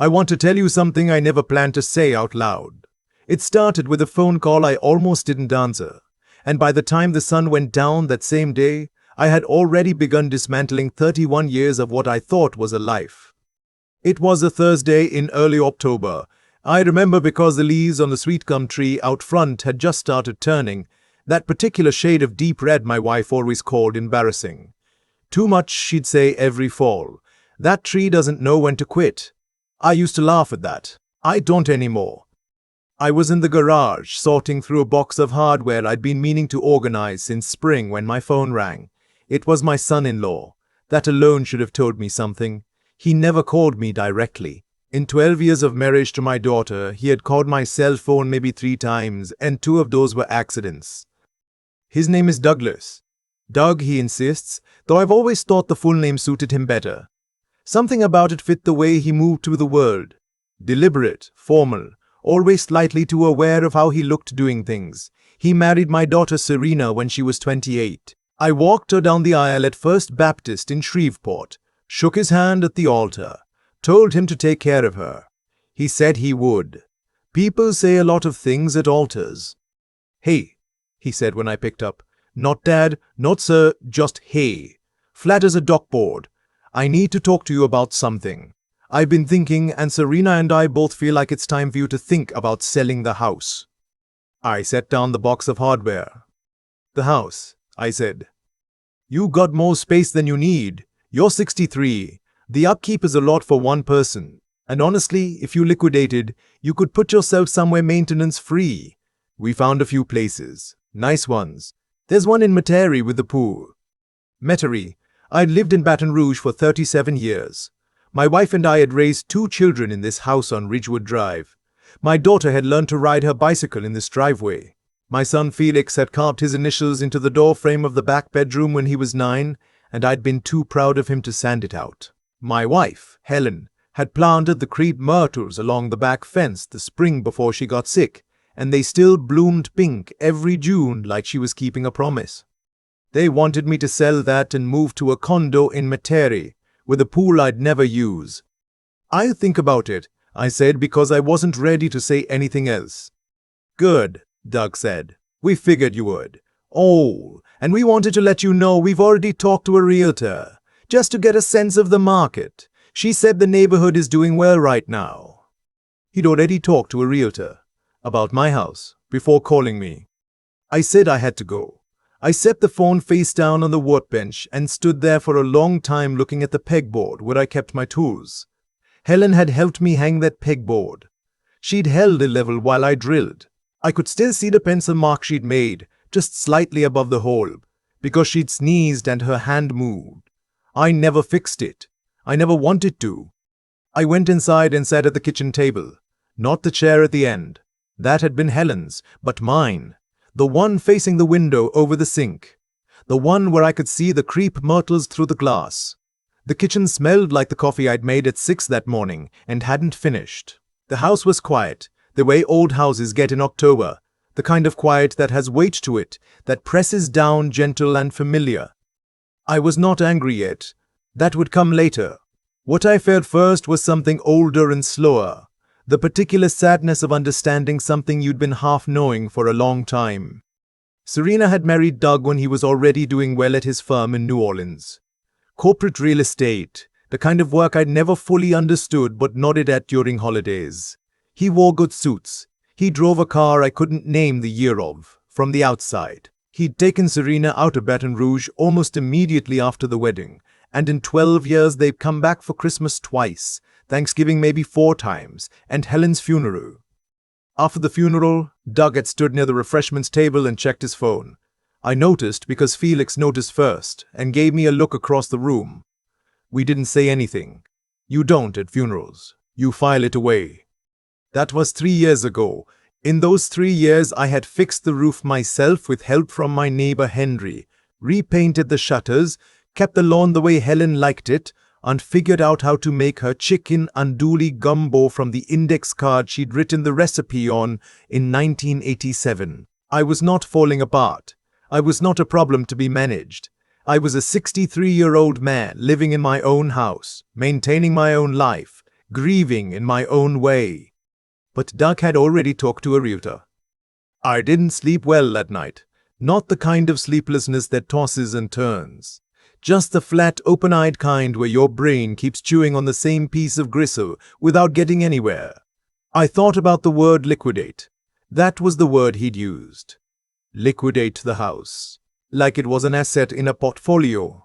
I want to tell you something I never planned to say out loud. It started with a phone call I almost didn't answer, and by the time the sun went down that same day, I had already begun dismantling 31 years of what I thought was a life. It was a Thursday in early October. I remember because the leaves on the sweet gum tree out front had just started turning, that particular shade of deep red my wife always called embarrassing. Too much, she'd say every fall. That tree doesn't know when to quit. I used to laugh at that. I don't anymore. I was in the garage sorting through a box of hardware I'd been meaning to organize since spring when my phone rang. It was my son-in-law. That alone should have told me something. He never called me directly. In 12 years of marriage to my daughter, he had called my cell phone maybe 3 times, and 2 of those were accidents. His name is Douglas. Doug, he insists, though I've always thought the full name suited him better. Something about it fit the way he moved through the world. Deliberate, formal, always slightly too aware of how he looked doing things. He married my daughter Serena when she was 28. I walked her down the aisle at First Baptist in Shreveport, shook his hand at the altar, told him to take care of her. He said he would. People say a lot of things at altars. "Hey," he said when I picked up. "Not Dad, not Sir, just hey. Flat as a dockboard. I need to talk to you about something. I've been thinking, and Serena and I both feel like it's time for you to think about selling the house." I set down the box of hardware. "The house," I said. "You got more space than you need. You're 63. The upkeep is a lot for one person. And honestly, if you liquidated, you could put yourself somewhere maintenance-free. We found a few places. Nice ones. There's one in Metairie with the pool." Metairie. I'd lived in Baton Rouge for 37 years. My wife and I had raised 2 children in this house on Ridgewood Drive. My daughter had learned to ride her bicycle in this driveway. My son Felix had carved his initials into the door frame of the back bedroom when he was 9, and I'd been too proud of him to sand it out. My wife, Helen, had planted the crepe myrtles along the back fence the spring before she got sick, and they still bloomed pink every June like she was keeping a promise. They wanted me to sell that and move to a condo in Metairie, with a pool I'd never use. "I'll think about it," I said, because I wasn't ready to say anything else. "Good," Doug said. "We figured you would. Oh, and we wanted to let you know we've already talked to a realtor, just to get a sense of the market. She said the neighborhood is doing well right now." He'd already talked to a realtor about my house before calling me. I said I had to go. I set the phone face down on the workbench and stood there for a long time looking at the pegboard where I kept my tools. Helen had helped me hang that pegboard. She'd held a level while I drilled. I could still see the pencil mark she'd made, just slightly above the hole, because she'd sneezed and her hand moved. I never fixed it. I never wanted to. I went inside and sat at the kitchen table. Not the chair at the end. That had been Helen's, but mine. The one facing the window over the sink. The one where I could see the crepe myrtles through the glass. The kitchen smelled like the coffee I'd made at 6 that morning and hadn't finished. The house was quiet, the way old houses get in October, the kind of quiet that has weight to it, that presses down gentle and familiar. I was not angry yet. That would come later. What I felt first was something older and slower, the particular sadness of understanding something you'd been half knowing for a long time. Serena had married Doug when he was already doing well at his firm in New Orleans. Corporate real estate, the kind of work I'd never fully understood but nodded at during holidays. He wore good suits. He drove a car I couldn't name the year of, from the outside. He'd taken Serena out of Baton Rouge almost immediately after the wedding, and in 12 years they'd come back for Christmas twice, Thanksgiving maybe 4 times, and Helen's funeral. After the funeral, Doug had stood near the refreshments table and checked his phone. I noticed because Felix noticed first and gave me a look across the room. We didn't say anything. You don't at funerals. You file it away. That was 3 years ago. In those 3 years, I had fixed the roof myself with help from my neighbor Henry, repainted the shutters, kept the lawn the way Helen liked it, and figured out how to make her chicken andouille gumbo from the index card she'd written the recipe on in 1987. I was not falling apart. I was not a problem to be managed. I was a 63-year-old man living in my own house, maintaining my own life, grieving in my own way. But Doug had already talked to a realtor. I didn't sleep well that night. Not the kind of sleeplessness that tosses and turns. Just the flat, open-eyed kind where your brain keeps chewing on the same piece of gristle without getting anywhere. I thought about the word liquidate. That was the word he'd used. Liquidate the house. Like it was an asset in a portfolio.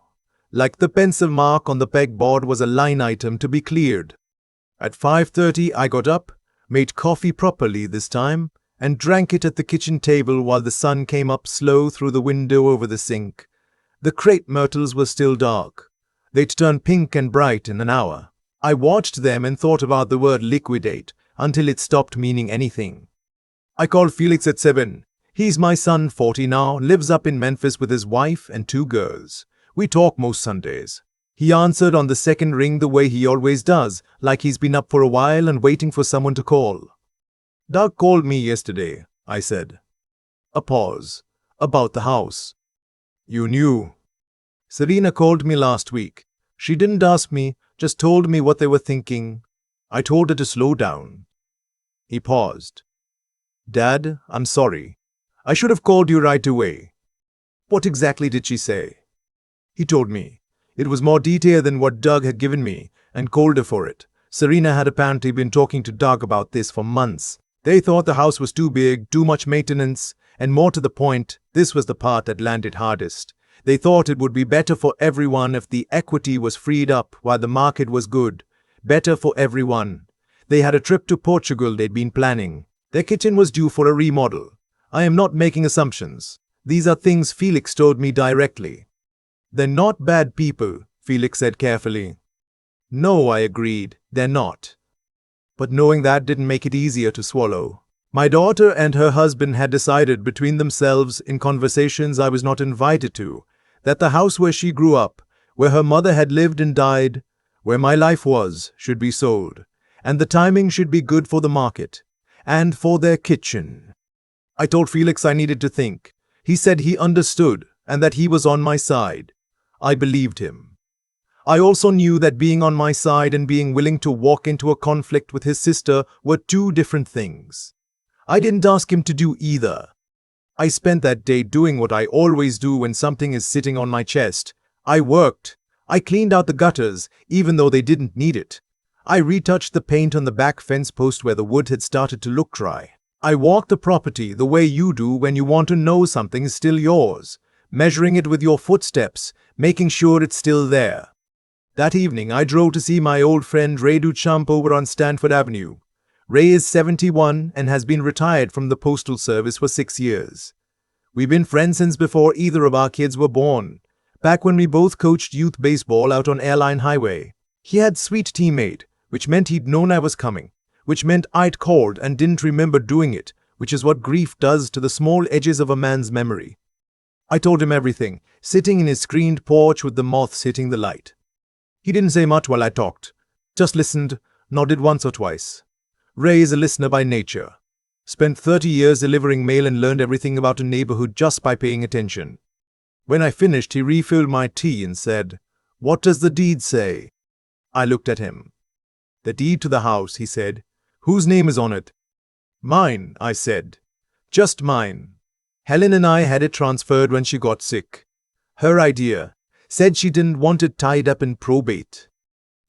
Like the pencil mark on the pegboard was a line item to be cleared. At 5:30 I got up, made coffee properly this time, and drank it at the kitchen table while the sun came up slow through the window over the sink. The crepe myrtles were still dark. They'd turn pink and bright in an hour. I watched them and thought about the word liquidate until it stopped meaning anything. I called Felix at 7. He's my son, 40 now, lives up in Memphis with his wife and 2 girls. We talk most Sundays. He answered on the second ring the way he always does, like he's been up for a while and waiting for someone to call. Doug called me yesterday, I said. A pause. About the house. You knew. Serena called me last week. She didn't ask me, just told me what they were thinking. I told her to slow down. He paused. Dad, I'm sorry. I should have called you right away. What exactly did she say? He told me. It was more detailed than what Doug had given me, and colder for it. Serena had apparently been talking to Doug about this for months. They thought the house was too big, too much maintenance, and more to the point, this was the part that landed hardest. They thought it would be better for everyone if the equity was freed up while the market was good. Better for everyone. They had a trip to Portugal they'd been planning. Their kitchen was due for a remodel. I am not making assumptions. These are things Felix told me directly. They're not bad people, Felix said carefully. No, I agreed, they're not. But knowing that didn't make it easier to swallow. My daughter and her husband had decided between themselves in conversations I was not invited to, that the house where she grew up, where her mother had lived and died, where my life was, should be sold, and the timing should be good for the market, and for their kitchen. I told Felix I needed to think. He said he understood and that he was on my side. I believed him. I also knew that being on my side and being willing to walk into a conflict with his sister were 2 different things. I didn't ask him to do either. I spent that day doing what I always do when something is sitting on my chest. I worked. I cleaned out the gutters, even though they didn't need it. I retouched the paint on the back fence post where the wood had started to look dry. I walked the property the way you do when you want to know something is still yours, measuring it with your footsteps, making sure it's still there. That evening, I drove to see my old friend Ray Duchamp over on Stanford Avenue. Ray is 71 and has been retired from the Postal Service for 6 years. We've been friends since before either of our kids were born, back when we both coached youth baseball out on Airline Highway. He had sweet teammate, which meant he'd known I was coming, which meant I'd called and didn't remember doing it, which is what grief does to the small edges of a man's memory. I told him everything, sitting in his screened porch with the moths hitting the light. He didn't say much while I talked, just listened, nodded once or twice. Ray is a listener by nature. Spent 30 years delivering mail and learned everything about a neighborhood just by paying attention. When I finished, he refilled my tea and said, "What does the deed say?" I looked at him. "The deed to the house," he said. "Whose name is on it?" "Mine," I said. "Just mine. Helen and I had it transferred when she got sick. Her idea. Said she didn't want it tied up in probate."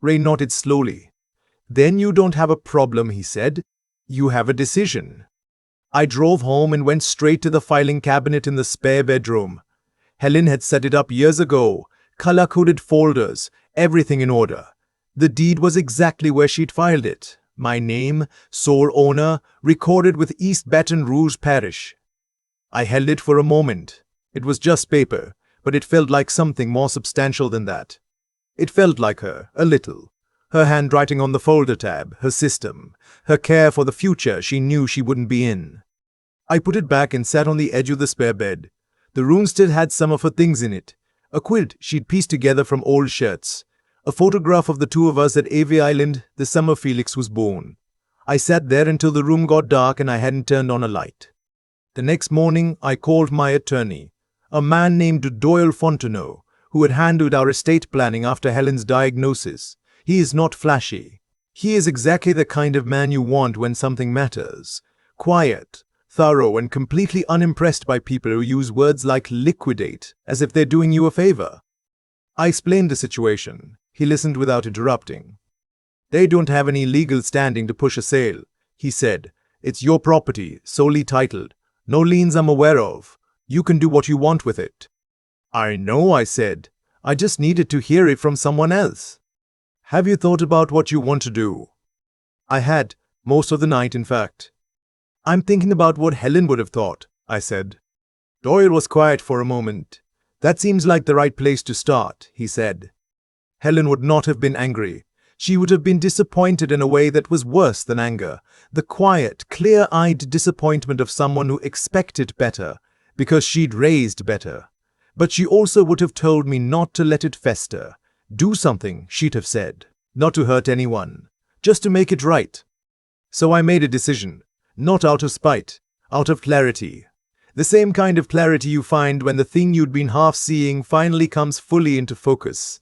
Ray nodded slowly. "Then you don't have a problem," he said. "You have a decision." I drove home and went straight to the filing cabinet in the spare bedroom. Helen had set it up years ago, color-coded folders, everything in order. The deed was exactly where she'd filed it. My name, sole owner, recorded with East Baton Rouge Parish. I held it for a moment. It was just paper, but it felt like something more substantial than that. It felt like her, a little. Her handwriting on the folder tab, her system, her care for the future she knew she wouldn't be in. I put it back and sat on the edge of the spare bed. The room still had some of her things in it. A quilt she'd pieced together from old shirts. A photograph of the 2 of us at AV Island the summer Felix was born. I sat there until the room got dark and I hadn't turned on a light. The next morning, I called my attorney, a man named Doyle Fontenot, who had handled our estate planning after Helen's diagnosis. He is not flashy. He is exactly the kind of man you want when something matters. Quiet, thorough, and completely unimpressed by people who use words like liquidate as if they're doing you a favor. I explained the situation. He listened without interrupting. They don't have any legal standing to push a sale, he said. It's your property, solely titled. No liens I'm aware of. You can do what you want with it. I know, I said. I just needed to hear it from someone else. Have you thought about what you want to do? I had, most of the night in fact. I'm thinking about what Helen would have thought, I said. Doyle was quiet for a moment. That seems like the right place to start, he said. Helen would not have been angry. She would have been disappointed in a way that was worse than anger. The quiet, clear-eyed disappointment of someone who expected better, because she'd raised better. But she also would have told me not to let it fester. Do something, she'd have said. Not to hurt anyone. Just to make it right. So I made a decision. Not out of spite. Out of clarity. The same kind of clarity you find when the thing you'd been half seeing finally comes fully into focus.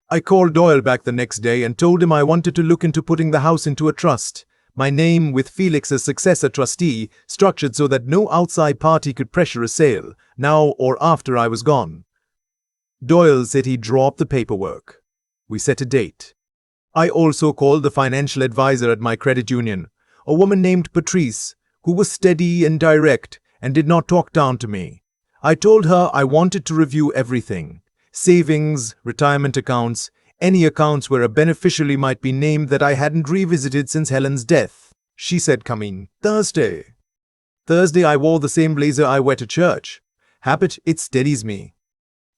I called Doyle back the next day and told him I wanted to look into putting the house into a trust. My name with Felix as successor trustee, structured so that no outside party could pressure a sale, now or after I was gone. Doyle said he'd draw up the paperwork. We set a date. I also called the financial advisor at my credit union, a woman named Patrice, who was steady and direct and did not talk down to me. I told her I wanted to review everything. Savings, retirement accounts, any accounts where a beneficiary might be named that I hadn't revisited since Helen's death. She said, "Come in Thursday." Thursday I wore the same blazer I wear to church. Habit, it steadies me.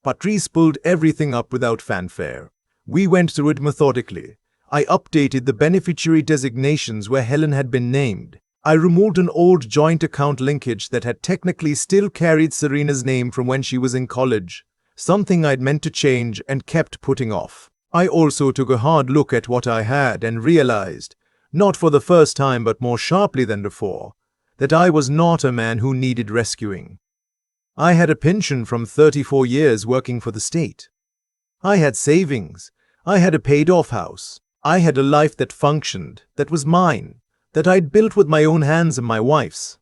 Patrice pulled everything up without fanfare. We went through it methodically. I updated the beneficiary designations where Helen had been named. I removed an old joint account linkage that had technically still carried Serena's name from when she was in college. Something I'd meant to change and kept putting off. I also took a hard look at what I had and realized, not for the first time but more sharply than before, that I was not a man who needed rescuing. I had a pension from 34 years working for the state. I had savings. I had a paid-off house. I had a life that functioned, that was mine, that I'd built with my own hands and my wife's.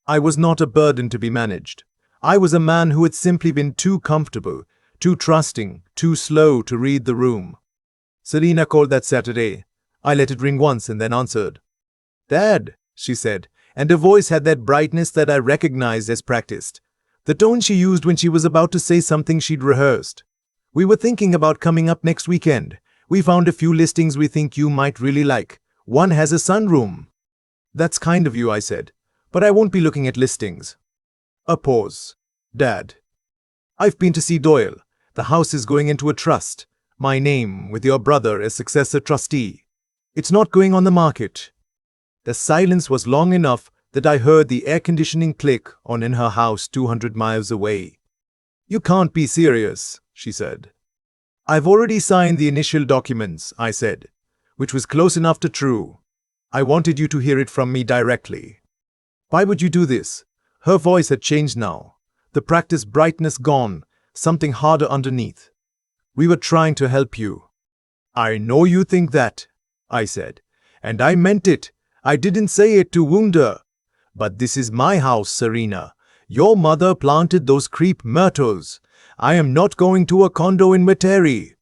I was not a burden to be managed. I was a man who had simply been too comfortable, too trusting, too slow to read the room. Serena called that Saturday. I let it ring once and then answered. "Dad," she said, and her voice had that brightness that I recognized as practiced. The tone she used when she was about to say something she'd rehearsed. "We were thinking about coming up next weekend. We found a few listings we think you might really like. One has a sunroom." "That's kind of you," I said, "but I won't be looking at listings." A pause. "Dad, I've been to see Doyle. The house is going into a trust. My name, with your brother as successor trustee. It's not going on the market." The silence was long enough that I heard the air conditioning click on in her house 200 miles away. "You can't be serious," she said. "I've already signed the initial documents," I said, which was close enough to true. "I wanted you to hear it from me directly." "Why would you do this?" Her voice had changed now. The practice brightness gone, something harder underneath. "We were trying to help you." "I know you think that," I said, "and I meant it. I didn't say it to wound her. But this is my house, Serena. Your mother planted those creep myrtles. I am not going to a condo in Metairie."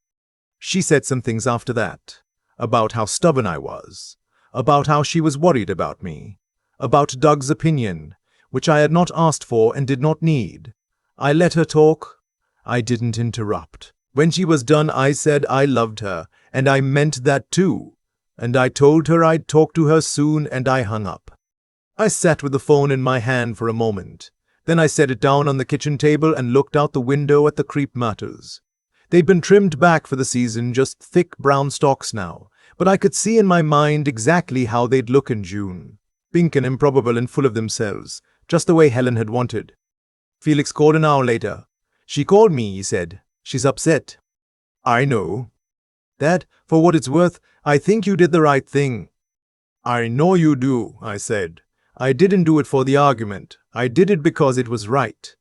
She said some things after that, about how stubborn I was, about how she was worried about me, about Doug's opinion, which I had not asked for and did not need. I let her talk. I didn't interrupt. When she was done, I said I loved her, and I meant that too. And I told her I'd talk to her soon, and I hung up. I sat with the phone in my hand for a moment. Then I set it down on the kitchen table and looked out the window at the crepe myrtles. They'd been trimmed back for the season, just thick brown stalks now, but I could see in my mind exactly how they'd look in June. Pink and improbable and full of themselves, just the way Helen had wanted. Felix called an hour later. "She called me," he said. "She's upset." "I know." "Dad, for what it's worth, I think you did the right thing." "I know you do," I said. "I didn't do it for the argument. I did it because it was right."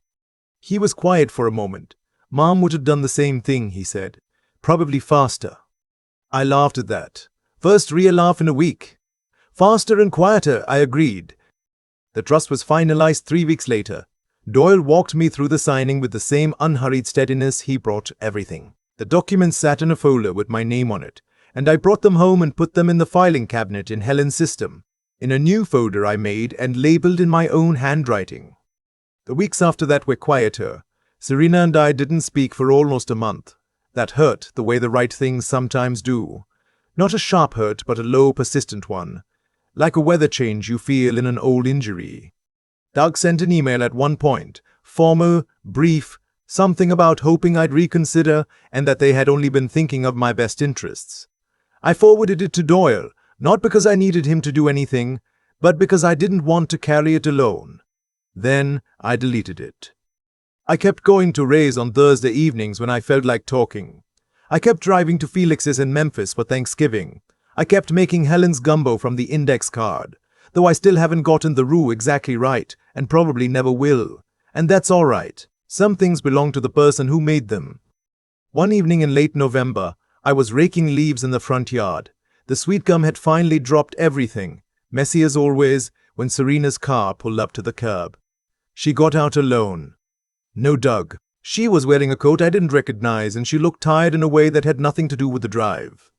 He was quiet for a moment. "Mom would have done the same thing," he said. "Probably faster." I laughed at that. First real laugh in a week. Faster and quieter, I agreed. The trust was finalized 3 weeks later. Doyle walked me through the signing with the same unhurried steadiness he brought everything. The documents sat in a folder with my name on it, and I brought them home and put them in the filing cabinet in Helen's system, in a new folder I made and labeled in my own handwriting. The weeks after that were quieter. Serena and I didn't speak for almost a month. That hurt the way the right things sometimes do. Not a sharp hurt, but a low, persistent one. Like a weather change you feel in an old injury. Doug sent an email at one point, formal, brief, something about hoping I'd reconsider and that they had only been thinking of my best interests. I forwarded it to Doyle, not because I needed him to do anything, but because I didn't want to carry it alone. Then I deleted it. I kept going to Ray's on Thursday evenings when I felt like talking. I kept driving to Felix's in Memphis for Thanksgiving. I kept making Helen's gumbo from the index card, though I still haven't gotten the roux exactly right and probably never will. And that's all right. Some things belong to the person who made them. One evening in late November, I was raking leaves in the front yard. The sweet gum had finally dropped everything, messy as always, when Serena's car pulled up to the curb. She got out alone. No Doug. She was wearing a coat I didn't recognize, and she looked tired in a way that had nothing to do with the drive.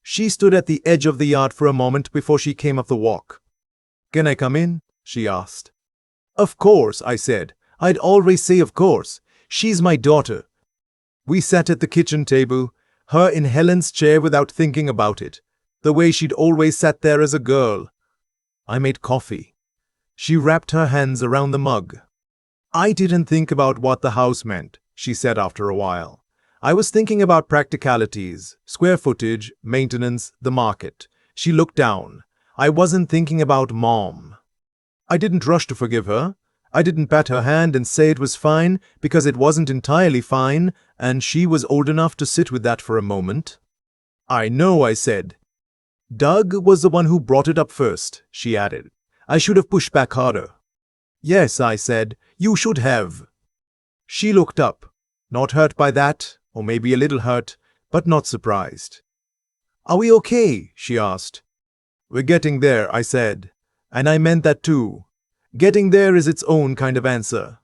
She stood at the edge of the yard for a moment before she came up the walk. "Can I come in?" she asked. "Of course," I said. I'd always say of course. She's my daughter. We sat at the kitchen table, her in Helen's chair without thinking about it, the way she'd always sat there as a girl. I made coffee. She wrapped her hands around the mug. "I didn't think about what the house meant," she said after a while. "I was thinking about practicalities, square footage, maintenance, the market." She looked down. "I wasn't thinking about Mom." I didn't rush to forgive her. I didn't pat her hand and say it was fine, because it wasn't entirely fine, and she was old enough to sit with that for a moment. "I know," I said. "Doug was the one who brought it up first," she added. "I should have pushed back harder." "Yes," I said, "you should have." She looked up, not hurt by that, or maybe a little hurt, but not surprised. "Are we okay?" she asked. "We're getting there," I said, and I meant that too. Getting there is its own kind of answer.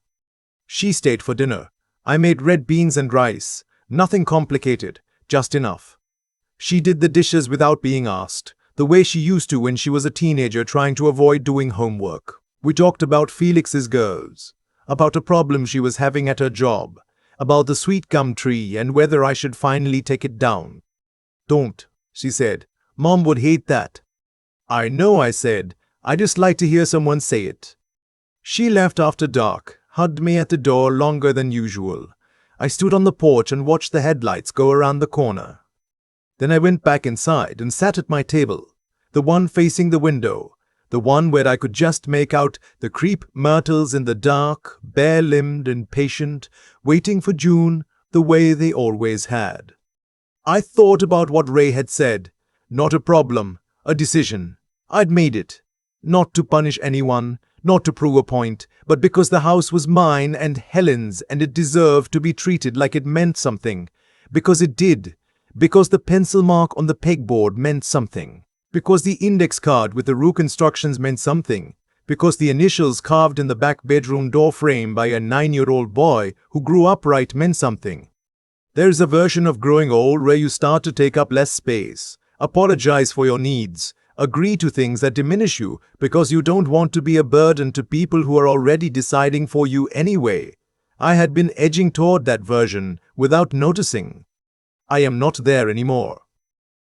She stayed for dinner. I made red beans and rice. Nothing complicated, just enough. She did the dishes without being asked, the way she used to when she was a teenager trying to avoid doing homework. We talked about Felix's girls, about a problem she was having at her job, about the sweet gum tree and whether I should finally take it down. "Don't," she said. "Mom would hate that." "I know," I said. "I just like to hear someone say it." She left after dark, hugged me at the door longer than usual. I stood on the porch and watched the headlights go around the corner. Then I went back inside and sat at my table, the one facing the window, the one where I could just make out the creep myrtles in the dark, bare-limbed and patient, waiting for June the way they always had. I thought about what Ray had said. Not a problem, a decision. I'd made it. Not to punish anyone, not to prove a point, but because the house was mine and Helen's and it deserved to be treated like it meant something. Because it did. Because the pencil mark on the pegboard meant something. Because the index card with the roux instructions meant something. Because the initials carved in the back bedroom door frame by a 9-year-old boy who grew up right meant something. There's a version of growing old where you start to take up less space, apologize for your needs, agree to things that diminish you because you don't want to be a burden to people who are already deciding for you anyway. I had been edging toward that version without noticing. I am not there anymore.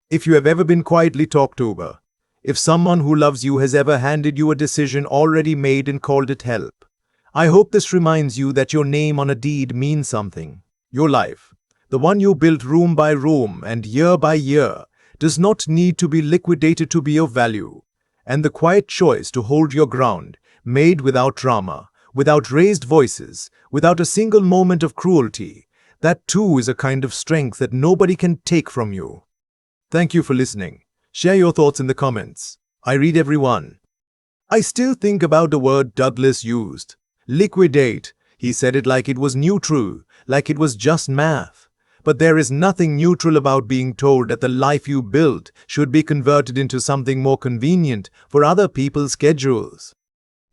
If you have ever been quietly talked over, if someone who loves you has ever handed you a decision already made and called it help, I hope this reminds you that your name on a deed means something. Your life, the one you built room by room and year by year, does not need to be liquidated to be of value, and the quiet choice to hold your ground, made without drama, without raised voices, without a single moment of cruelty, that too is a kind of strength that nobody can take from you. Thank you for listening. Share your thoughts in the comments. I read every one. I still think about the word Douglas used. Liquidate. He said it like it was neutral, like it was just math. But there is nothing neutral about being told that the life you built should be converted into something more convenient for other people's schedules.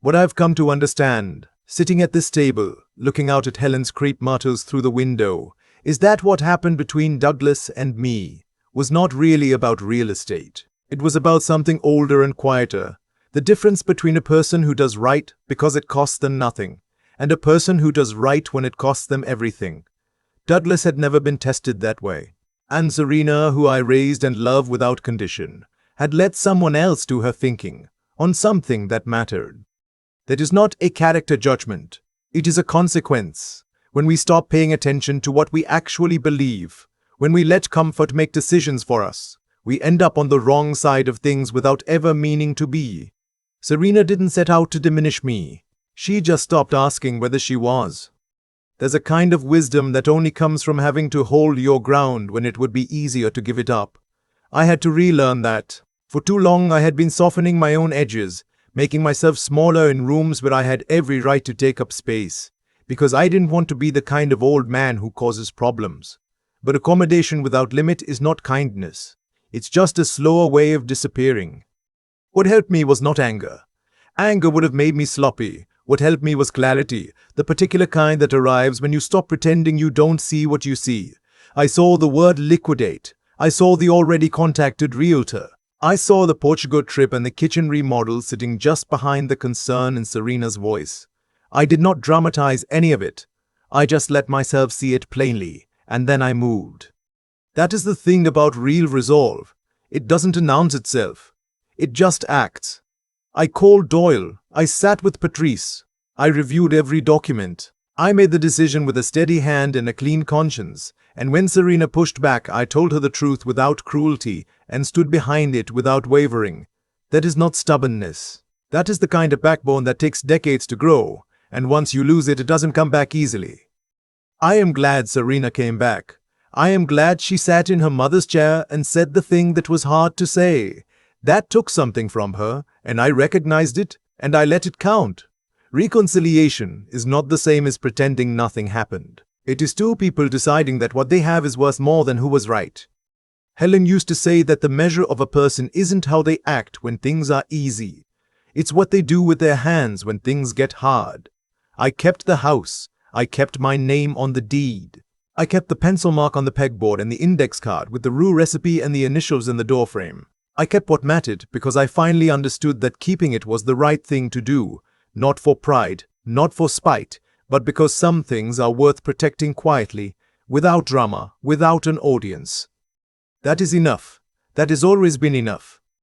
What I've come to understand, sitting at this table, looking out at Helen's crepe myrtles through the window, is that what happened between Douglas and me was not really about real estate. It was about something older and quieter. The difference between a person who does right because it costs them nothing, and a person who does right when it costs them everything. Douglas had never been tested that way. And Serena, who I raised and loved without condition, had let someone else do her thinking on something that mattered. That is not a character judgment. It is a consequence. When we stop paying attention to what we actually believe, when we let comfort make decisions for us, we end up on the wrong side of things without ever meaning to be. Serena didn't set out to diminish me. She just stopped asking whether she was. There's a kind of wisdom that only comes from having to hold your ground when it would be easier to give it up. I had to relearn that. For too long I had been softening my own edges, making myself smaller in rooms where I had every right to take up space, because I didn't want to be the kind of old man who causes problems. But accommodation without limit is not kindness. It's just a slower way of disappearing. What helped me was not anger. Anger would have made me sloppy. What helped me was clarity, the particular kind that arrives when you stop pretending you don't see what you see. I saw the word liquidate. I saw the already contacted realtor. I saw the Portugal trip and the kitchen remodel sitting just behind the concern in Serena's voice. I did not dramatize any of it. I just let myself see it plainly, and then I moved. That is the thing about real resolve. It doesn't announce itself. It just acts. I called Doyle. I sat with Patrice. I reviewed every document. I made the decision with a steady hand and a clean conscience, and when Serena pushed back, I told her the truth without cruelty and stood behind it without wavering. That is not stubbornness. That is the kind of backbone that takes decades to grow, and once you lose it, it doesn't come back easily. I am glad Serena came back. I am glad she sat in her mother's chair and said the thing that was hard to say. That took something from her, and I recognized it, and I let it count. Reconciliation is not the same as pretending nothing happened. It is two people deciding that what they have is worth more than who was right. Helen used to say that the measure of a person isn't how they act when things are easy. It's what they do with their hands when things get hard. I kept the house. I kept my name on the deed. I kept the pencil mark on the pegboard and the index card with the roux recipe and the initials in the doorframe. I kept what mattered because I finally understood that keeping it was the right thing to do, not for pride, not for spite, but because some things are worth protecting quietly, without drama, without an audience. That is enough. That has always been enough.